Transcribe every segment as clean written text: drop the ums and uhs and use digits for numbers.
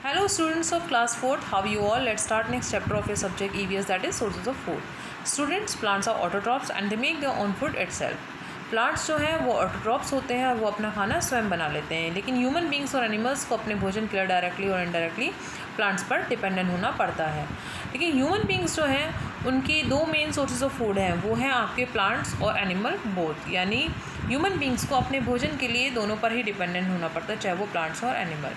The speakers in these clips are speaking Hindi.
Hello students of class 4th, how are you all? Let's start next chapter of your subject EVS, that is sources of food. Students, plants are autotrophs and they make their own food itself. Plants जो हैं वो ऑटोट्रॉप्स होते हैं और वो अपना खाना स्वयं बना लेते हैं, लेकिन ह्यूमन बींग्स और एनिमल्स को अपने भोजन के लिए डायरेक्टली और इनडायरेक्टली प्लांट्स पर डिपेंडेंट होना पड़ता है। लेकिन ह्यूमन बींग्स जो हैं उनकी दो मेन सोर्सेज ऑफ फूड हैं, वो हैं आपके प्लांट्स और एनिमल बोथ, यानी ह्यूमन बींग्स को अपने भोजन के लिए दोनों पर ही डिपेंडेंट होना पड़ता है, चाहे वो प्लांट्स और एनिमल।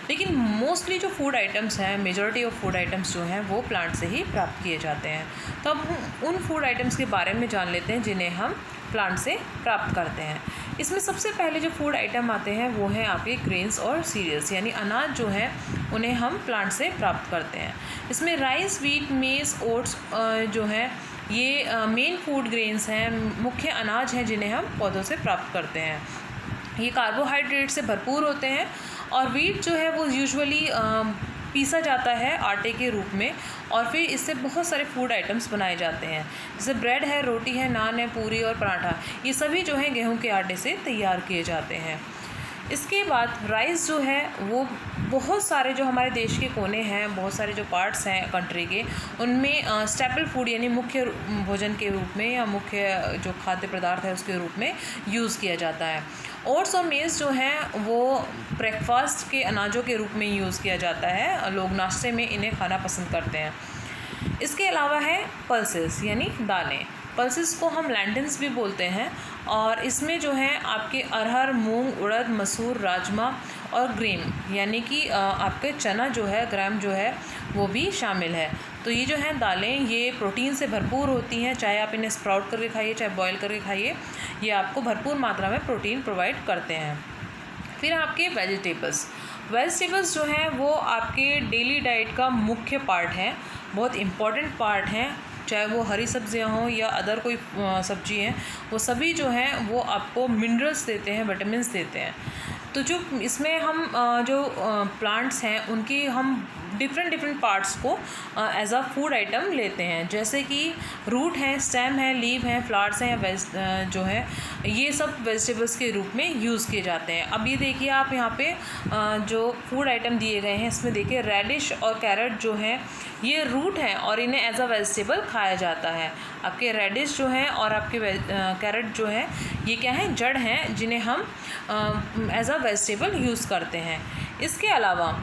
लेकिन मोस्टली जो फूड आइटम्स हैं, मेजॉरिटी ऑफ फूड आइटम्स जो हैं वो प्लांट से ही प्राप्त किए जाते हैं। तो अब हम उन फूड आइटम्स के बारे में जान लेते हैं जिन्हें हम प्लांट से प्राप्त करते हैं। इसमें सबसे पहले जो फूड आइटम आते हैं वो हैं आपके ग्रेन्स और सीरियल्स, यानी अनाज जो है उन्हें हम प्लांट से प्राप्त करते हैं। इसमें राइस, व्हीट, मेज़, ओट्स जो हैं ये मेन फूड ग्रेन्स हैं, मुख्य अनाज हैं जिन्हें हम पौधों से प्राप्त करते हैं। ये कार्बोहाइड्रेट से भरपूर होते हैं और व्हीट जो है वो यूजुअली पीसा जाता है आटे के रूप में और फिर इससे बहुत सारे फूड आइटम्स बनाए जाते हैं, जैसे ब्रेड है, रोटी है, नान है, पूरी और पराठा, ये सभी जो है गेहूं के आटे से तैयार किए जाते हैं। इसके बाद राइस जो है वो बहुत सारे जो हमारे देश के कोने हैं, बहुत सारे जो पार्ट्स हैं कंट्री के, उनमें स्टेपल फूड यानी मुख्य भोजन के रूप में या मुख्य जो खाद्य पदार्थ है उसके रूप में यूज़ किया जाता है। ओट्स और मेज़ जो हैं वो ब्रेकफास्ट के अनाजों के रूप में यूज़ किया जाता है, लोग नाश्ते में इन्हें खाना पसंद करते हैं। इसके अलावा है पल्सेस यानी दालें। पल्सेस को हम लैंटन्स भी बोलते हैं और इसमें जो है आपके अरहर, मूंग, उड़द, मसूर, राजमा और ग्रेम यानी कि आपके चना जो है, ग्राम जो है वो भी शामिल है। तो ये जो हैं दालें ये प्रोटीन से भरपूर होती हैं, चाहे आप इन्हें स्प्राउट करके खाइए चाहे बॉयल करके खाइए, ये आपको भरपूर मात्रा में प्रोटीन प्रोवाइड करते हैं। फिर आपके वेजिटेबल्स जो हैं वो आपके डेली डाइट का मुख्य पार्ट हैं, बहुत इम्पॉर्टेंट पार्ट हैं, चाहे वो हरी सब्जियां हों या अदर कोई सब्जी हैं, वो सभी जो हैं वो आपको मिनरल्स देते हैं, विटामिन्स देते हैं। तो जो इसमें हम जो प्लांट्स हैं उनकी हम डिफरेंट पार्ट्स को एज अ फूड आइटम लेते हैं, जैसे कि रूट हैं, स्टेम है, लीव हैं, फ्लावर्स हैं, जो है ये सब वेजिटेबल्स के रूप में यूज़ किए जाते हैं। अब ये देखिए आप यहाँ पे जो फूड आइटम दिए गए हैं इसमें देखिए रेडिश और कैरेट जो है ये रूट हैं और इन्हें एज अ वेजिटेबल खाया जाता है। आपके रेडिश जो हैं और आपके कैरेट जो है ये क्या है, जड़ हैं जिन्हें हम एज अ वेजिटेबल यूज़ करते हैं। इसके अलावा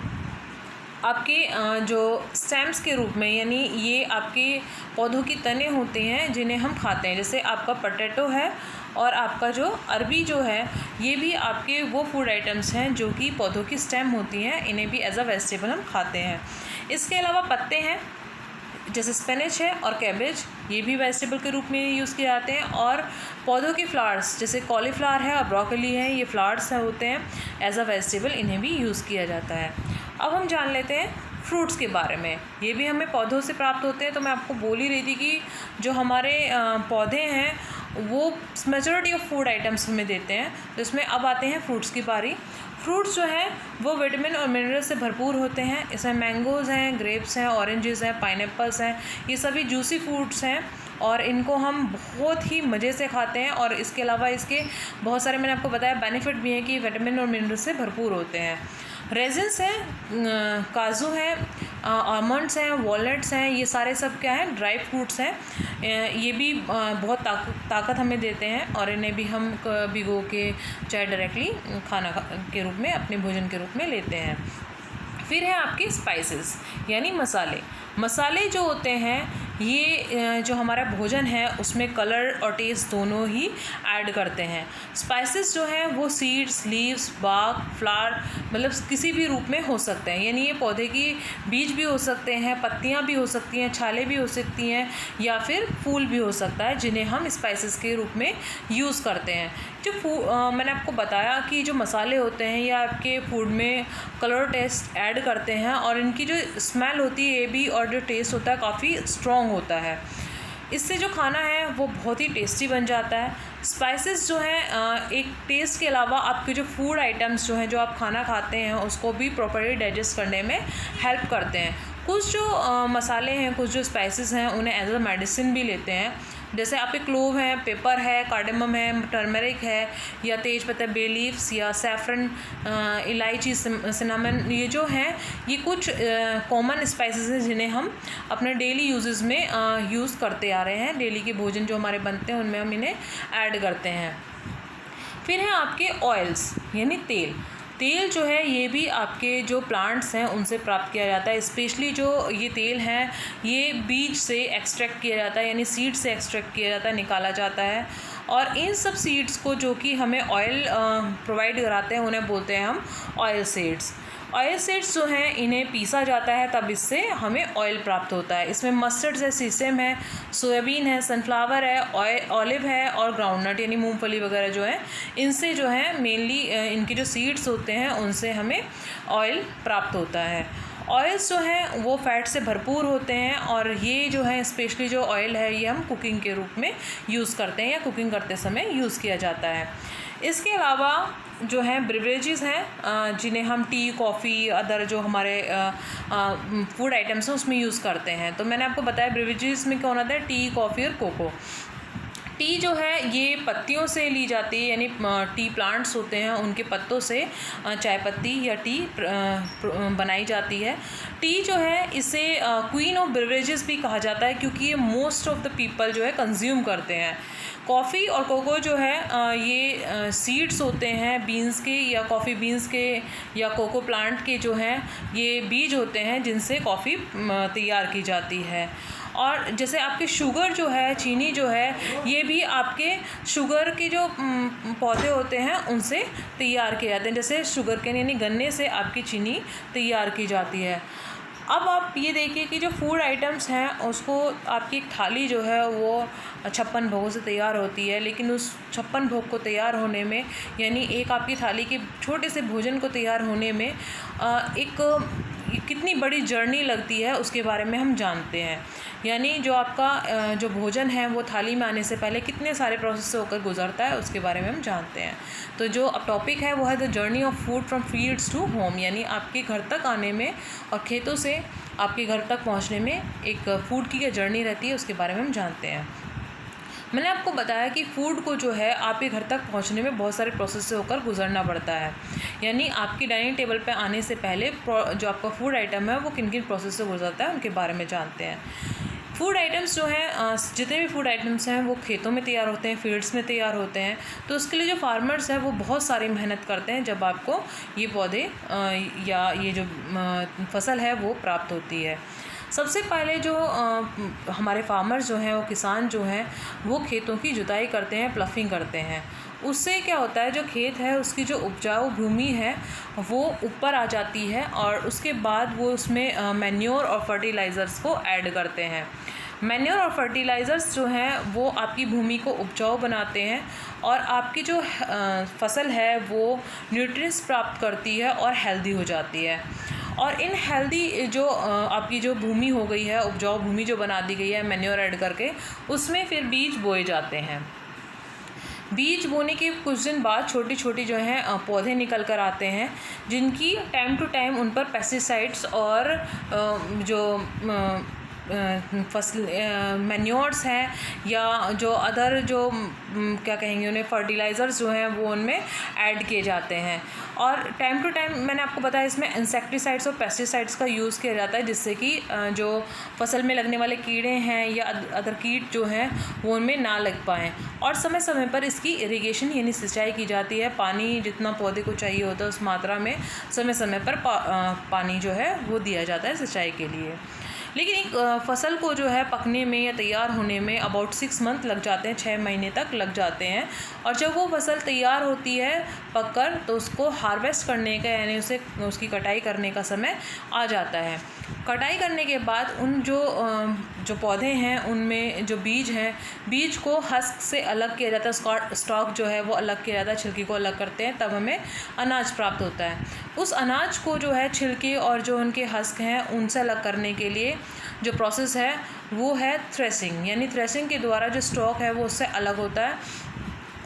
आपके जो स्टेम्स के रूप में, यानी ये आपके पौधों की तने होते हैं जिन्हें हम खाते हैं, जैसे आपका पोटैटो है और आपका जो अरबी जो है ये भी आपके वो फूड आइटम्स हैं जो कि पौधों की स्टेम होती हैं, इन्हें भी एज अ वेजिटेबल हम खाते हैं। इसके अलावा पत्ते हैं जैसे स्पिनच है और कैबेज, ये भी वेजिटेबल के रूप में यूज़ किए जाते हैं। और पौधों के फ्लावर्स जैसे कॉलीफ्लावर है और ब्रोकली है, ये फ्लावर्स होते हैं एज अ वेजिटेबल, इन्हें भी यूज़ किया जाता है। अब हम जान लेते हैं फ्रूट्स के बारे में, ये भी हमें पौधों से प्राप्त होते हैं। तो मैं आपको बोल ही रही थी कि जो हमारे पौधे हैं वो मेजॉरिटी ऑफ फूड आइटम्स हमें देते हैं। तो इसमें अब आते हैं फ्रूट्स की बारी। फ्रूट्स जो हैं वो विटामिन और मिनरल से भरपूर होते हैं। इसमें मैंगोज़ हैं, ग्रेप्स हैं, ऑरेंजेस हैं, पाइनएप्पल्स हैं, ये सभी जूसी फ्रूट्स हैं और इनको हम बहुत ही मज़े से खाते हैं। और इसके अलावा इसके बहुत सारे मैंने आपको बताया बेनिफिट भी हैं कि विटामिन और मिनरल से भरपूर होते हैं। रेजिन्स हैं, काजू हैं, आलमंड्स हैं, वॉलनट्स हैं, ये सारे सब क्या हैं, ड्राई फ्रूट्स हैं। ये भी बहुत ताकत हमें देते हैं और इन्हें भी हम भिगो के चाहे डायरेक्टली खाना के रूप में, अपने भोजन के रूप में लेते हैं। फिर है आपके स्पाइसेस यानी मसाले जो होते हैं ये जो हमारा भोजन है उसमें कलर और टेस्ट दोनों ही ऐड करते हैं। स्पाइसेस जो हैं वो सीड्स, लीव्स, बाग, फ्लावर मतलब किसी भी रूप में हो सकते हैं, यानी ये पौधे की बीज भी हो सकते हैं, पत्तियां भी हो सकती हैं, छालें भी हो सकती हैं या फिर फूल भी हो सकता है जिन्हें हम स्पाइसेस के रूप में यूज़ करते हैं। जो मैंने आपको बताया कि जो मसाले होते हैं ये आपके फूड में कलर टेस्ट ऐड करते हैं और इनकी जो स्मेल होती है ये भी और जो टेस्ट होता है काफ़ी स्ट्रॉन्ग होता है। इससे जो खाना है वो बहुत ही टेस्टी बन जाता है। स्पाइसेस जो हैं एक टेस्ट के अलावा आपके जो फूड आइटम्स जो हैं जो आप खाना खाते हैं उसको भी प्रॉपर्ली डाइजेस्ट करने में हेल्प करते हैं। कुछ जो मसाले हैं, कुछ जो स्पाइसेस हैं उन्हें एज अ मेडिसिन भी लेते हैं। जैसे आपके क्लोव है, पेपर है, कार्डेमम है, टर्मरिक है, या तेज पत्ता, बे लीव्स, या सैफरन, इलायची, सिनामन, ये जो हैं ये कुछ कॉमन स्पाइसेस हैं जिन्हें हम अपने डेली यूजेस में यूज़ करते आ रहे हैं। डेली के भोजन जो हमारे बनते हैं उनमें हम इन्हें ऐड करते हैं। फिर हैं आपके ऑयल्स यानी तेल। तेल जो है ये भी आपके जो प्लांट्स हैं उनसे प्राप्त किया जाता है। स्पेशली जो ये तेल हैं ये बीज से एक्सट्रैक्ट किया जाता है, यानी सीड से एक्सट्रैक्ट किया जाता है, निकाला जाता है। और इन सब सीड्स को जो कि हमें ऑयल प्रोवाइड कराते हैं उन्हें बोलते हैं हम ऑयल सीड्स। ऑयल सीड्स जो हैं इन्हें पीसा जाता है, तब इससे हमें ऑयल प्राप्त होता है। इसमें मस्टर्ड है, सीसम है, सोयाबीन है, सनफ्लावर है, ऑलिव है और ग्राउंडनट यानी मूंगफली वगैरह जो है इनसे जो है मेनली इनके जो सीड्स होते हैं उनसे हमें ऑयल प्राप्त होता है। ऑयल्स जो हैं वो फैट से भरपूर होते हैं और ये जो है स्पेशली जो ऑयल है ये हम कुकिंग के रूप में यूज़ करते हैं या कुकिंग करते समय यूज़ किया जाता है। इसके अलावा जो है ब्रिवरेजेस हैं जिन्हें हम टी, कॉफ़ी, अदर जो हमारे फूड आइटम्स हैं उसमें यूज़ करते हैं। तो मैंने आपको बताया ब्रिवरेजेस में कौन आता है, टी, कॉफ़ी और कोको। टी जो है ये पत्तियों से ली जाती है, यानी टी प्लांट्स होते हैं उनके पत्तों से चाय पत्ती या टी बनाई जाती है। टी जो है इसे क्वीन ऑफ बेवरेजेस भी कहा जाता है क्योंकि ये मोस्ट ऑफ द पीपल जो है कंज्यूम करते हैं। कॉफ़ी और कोको जो है ये सीड्स होते हैं बीन्स के या कॉफ़ी बीन्स के या कोको प्लांट के जो हैं ये बीज होते हैं जिनसे कॉफ़ी तैयार की जाती है। और जैसे आपके शुगर जो है, चीनी जो है, ये भी आपके शुगर के जो पौधे होते हैं उनसे तैयार किए जाते हैं। जैसे शुगर केन यानी गन्ने से आपकी चीनी तैयार की जाती है। अब आप ये देखिए कि जो फूड आइटम्स हैं उसको आपकी एक थाली जो है वो 56 भोगों से तैयार होती है, लेकिन उस 56 भोग को तैयार होने में यानी एक आपकी थाली के छोटे से भोजन को तैयार होने में एक कितनी बड़ी जर्नी लगती है उसके बारे में हम जानते हैं। यानी जो आपका जो भोजन है वो थाली में आने से पहले कितने सारे प्रोसेस से होकर गुजरता है उसके बारे में हम जानते हैं। तो जो अब टॉपिक है वो है the journey of food from fields to home, यानी आपके घर तक आने में और खेतों से आपके घर तक पहुंचने में एक फ़ूड की क्या जर्नी रहती है उसके बारे में हम जानते हैं। मैंने आपको बताया कि फ़ूड को जो है आपके घर तक पहुंचने में बहुत सारे प्रोसेस से होकर गुजरना पड़ता है। यानी आपकी डाइनिंग टेबल पे आने से पहले जो आपका फूड आइटम है वो किन किन प्रोसेस से गुजरता है उनके बारे में जानते हैं। फूड आइटम्स जो हैं जितने भी फूड आइटम्स हैं वो खेतों में तैयार होते हैं, फील्ड्स में तैयार होते हैं। तो उसके लिए जो फार्मर्स हैं वो बहुत सारी मेहनत करते हैं जब आपको ये पौधे या ये जो फसल है वो प्राप्त होती है। सबसे पहले जो हमारे फार्मर्स जो हैं वो किसान जो हैं वो खेतों की जुताई करते हैं, प्लफिंग करते हैं। उससे क्या होता है जो खेत है उसकी जो उपजाऊ भूमि है वो ऊपर आ जाती है और उसके बाद वो उसमें मैन्योर और फर्टिलाइज़र्स को ऐड करते हैं। मैन्योर और फर्टिलाइज़र्स जो हैं वो आपकी भूमि को उपजाऊ बनाते हैं और आपकी जो फसल है वो न्यूट्रिएंट्स प्राप्त करती है और हेल्दी हो जाती है। और इन हेल्दी जो आपकी जो भूमि हो गई है, उपजाऊ भूमि जो बना दी गई है मैन्योर ऐड करके, उसमें फिर बीज बोए जाते हैं। बीज बोने के कुछ दिन बाद छोटी छोटी जो हैं पौधे निकल कर आते हैं जिनकी टाइम टू टाइम उन पर पेस्टिसाइड्स और जो फसल मैन्योर्स हैं या जो अदर जो क्या कहेंगे उन्हें फर्टिलाइज़र्स जो हैं वो उनमें ऐड किए जाते हैं। और टाइम टू टाइम मैंने आपको बताया इसमें इंसेक्टिसाइड्स और पेस्टिसाइड्स का यूज़ किया जाता है जिससे कि जो फसल में लगने वाले कीड़े हैं या अदर कीट जो हैं वो उनमें ना लग पाएँ। और समय समय पर इसकी इरिगेशन यानी सिंचाई की जाती है। पानी जितना पौधे को चाहिए होता है उस मात्रा में समय समय पर पानी जो है वो दिया जाता है सिंचाई के लिए। लेकिन एक फसल को जो है पकने में या तैयार होने में अबाउट 6 मंथ लग जाते हैं, 6 महीने तक लग जाते हैं। और जब वो फसल तैयार होती है पककर तो उसको हार्वेस्ट करने का यानी उसकी कटाई करने का समय आ जाता है। कटाई करने के बाद उन जो पौधे हैं उनमें जो बीज हैं, बीज को हस्क से अलग किया जाता है, स्टॉक जो है वो अलग किया जाता है, छिलके को अलग करते हैं, तब हमें अनाज प्राप्त होता है। उस अनाज को जो है छिलके और जो उनके हस्क हैं उनसे अलग करने के लिए जो प्रोसेस है वो है थ्रेसिंग, यानी थ्रेसिंग के द्वारा जो स्टॉक है वो उससे अलग होता है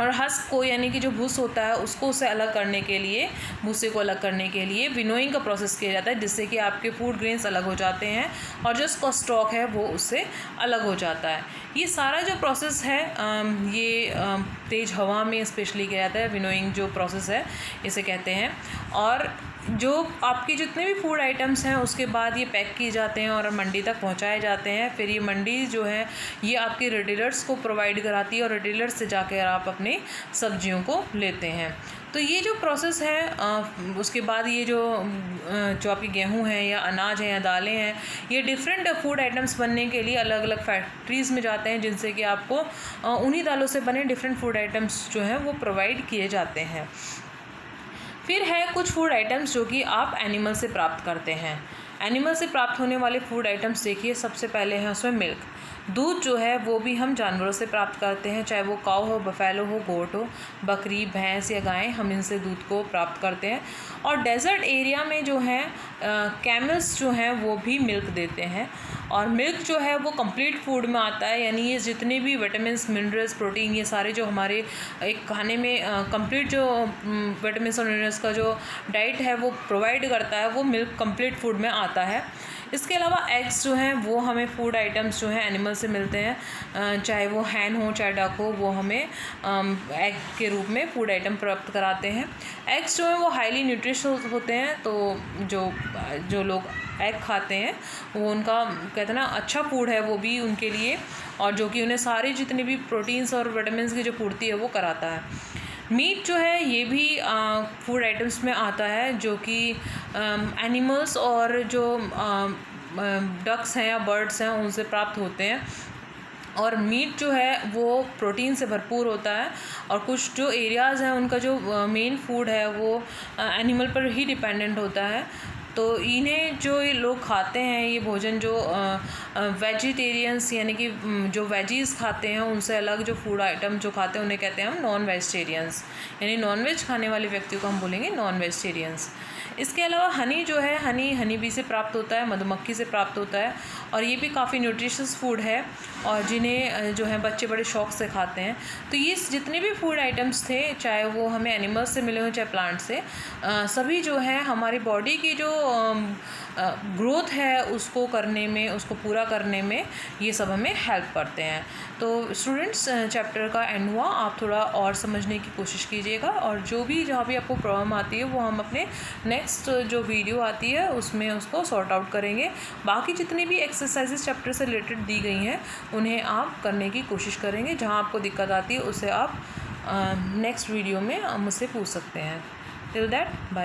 और हस्क को यानी कि जो भूस होता है उसको उससे अलग करने के लिए, भूसे को अलग करने के लिए विनोइंग का प्रोसेस किया जाता है, जिससे कि आपके फूड ग्रेन्स अलग हो जाते हैं और जो उसका स्टॉक है वो उससे अलग हो जाता है। ये सारा जो प्रोसेस है ये तेज़ हवा में स्पेशली किया जाता है, विनोइंग जो प्रोसेस है इसे कहते हैं। और जो आपके जितने भी फूड आइटम्स हैं उसके बाद ये पैक किए जाते हैं और मंडी तक पहुंचाए जाते हैं। फिर ये मंडी जो है ये आपके रिटेलर्स को प्रोवाइड कराती है और रिटेलर्स से जाकर आप अपने सब्जियों को लेते हैं। तो ये जो प्रोसेस है उसके बाद ये जो आपकी गेहूं है या अनाज है या दालें हैं, ये डिफरेंट फूड आइटम्स बनने के लिए अलग अलग फैक्ट्रीज़ में जाते हैं, जिनसे कि आपको उन्हीं दालों से बने डिफरेंट फूड आइटम्स जो हैं वो प्रोवाइड किए जाते हैं। फिर है कुछ फूड आइटम्स जो कि आप एनिमल से प्राप्त करते हैं। एनिमल से प्राप्त होने वाले फूड आइटम्स देखिए, सबसे पहले है उसमें मिल्क। दूध जो है वो भी हम जानवरों से प्राप्त करते हैं, चाहे वो काऊ हो, बफेलो हो, गोट हो, बकरी, भैंस या गाय, हम इनसे दूध को प्राप्त करते हैं। और डेज़र्ट एरिया में जो है कैमल्स जो हैं वो भी मिल्क देते हैं। और मिल्क जो है वो कंप्लीट फूड में आता है, यानी ये जितने भी विटामिन्स, मिनरल्स, प्रोटीन, ये सारे जो हमारे एक खाने में कंप्लीट जो विटामिन्स और मिनरल्स का जो डाइट है वो प्रोवाइड करता है, वो मिल्क कंप्लीट फूड में आता है। इसके अलावा एग्स जो हैं वो हमें फूड आइटम्स जो हैं एनिमल से मिलते हैं, चाहे वो हैन हो चाहे डक हो, वो हमें एग के रूप में फूड आइटम प्राप्त कराते हैं। एग्स जो हैं वो हाईली न्यूट्रिशियस होते हैं, तो जो लोग एग खाते हैं वो उनका कहते हैं ना अच्छा फूड है वो भी उनके लिए, और जो कि उन्हें सारे जितने भी प्रोटीन्स और विटामिन्स की जो पूर्ति है वो कराता है। मीट जो है ये भी फूड आइटम्स में आता है, जो कि एनिमल्स और जो डक्स हैं या बर्ड्स हैं उनसे प्राप्त होते हैं। और मीट जो है वो प्रोटीन से भरपूर होता है, और कुछ जो एरियाज़ हैं उनका जो मेन फूड है वो एनिमल पर ही डिपेंडेंट होता है। तो इन्हें जो ये लोग खाते हैं ये भोजन, जो वेजिटेरियंस यानी कि जो वेजीज़ खाते हैं उनसे अलग जो फूड आइटम जो खाते हैं उन्हें कहते हैं हम नॉन वेजिटेरियंस, यानी नॉन वेज खाने वाले व्यक्ति को हम बोलेंगे नॉन वेजिटेरियंस। इसके अलावा हनी जो है, हनी बी से प्राप्त होता है, मधुमक्खी से प्राप्त होता है, और ये भी काफ़ी न्यूट्रिशियस फूड है और जिन्हें जो है बच्चे बड़े शौक़ से खाते हैं। तो ये जितने भी फूड आइटम्स थे, चाहे वो हमें एनिमल्स से मिले हों चाहे प्लांट से, सभी जो है हमारी बॉडी की जो ग्रोथ है उसको करने में, उसको पूरा करने में ये सब हमें हेल्प करते हैं। तो स्टूडेंट्स, चैप्टर का एंड हुआ, आप थोड़ा और समझने की कोशिश कीजिएगा, और जो भी जहाँ भी आपको प्रॉब्लम आती है वो हम अपने नेक्स्ट जो वीडियो आती है उसमें उसको सॉर्ट आउट करेंगे। बाकी जितनी भी एक्सरसाइजेस चैप्टर से रिलेटेड दी गई हैं उन्हें आप करने की कोशिश करेंगे। जहाँ आपको दिक्कत आती है उसे आप नेक्स्ट वीडियो में मुझसे पूछ सकते हैं। Till that, bye.